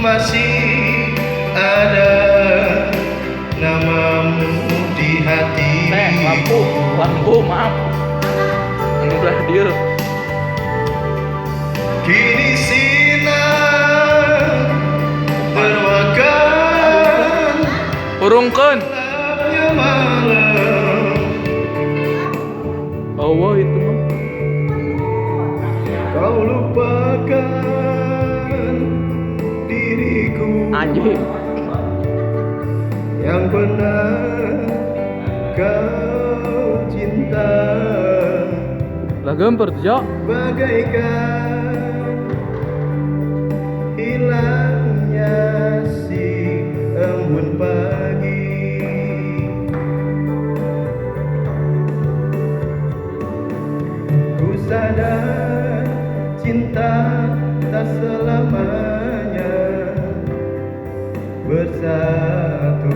masih ada namamu di hati. Lampu, maaf. Anu belah dieu. Kini sinar termakan Urungkeun. gelapnya malam. Oh, itu mah. Kau lupakan diriku Anjing. yang pernah kau cinta, Lah gempar tuh, Jo. bagaikan hilangnya si embun pagi. Ku sadar cinta tak selamanya bersatu.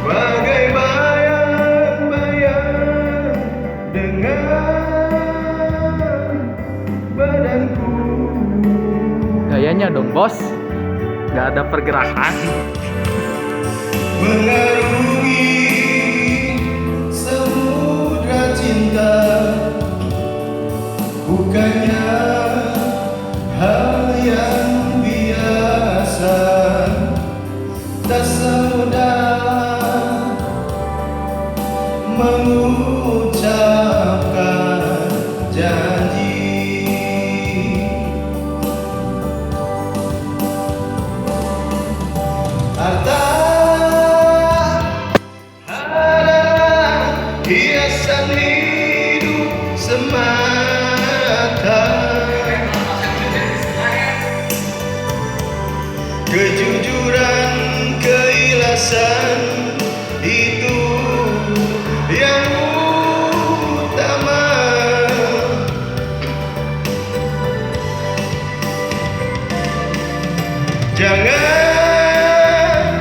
Bagai bayang-bayang dengan badanku. Gayanya dong, Bos. Gak ada pergerakan. Mengarungi samudra cinta, bukannya hal yang biasa. Tak semudah mengucapkan janji. Harta adalah hiasan hidup semata. Kejujuran, keikhlasan itu yang utama. Jangan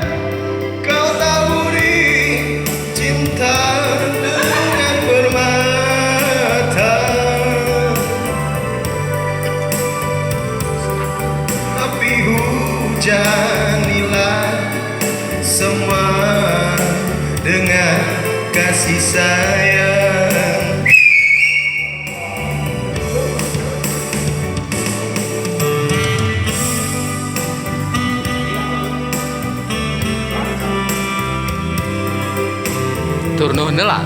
kau taburi cinta dengan permata, tapi hujanilah semua dengan kasih sayang. Turun lah.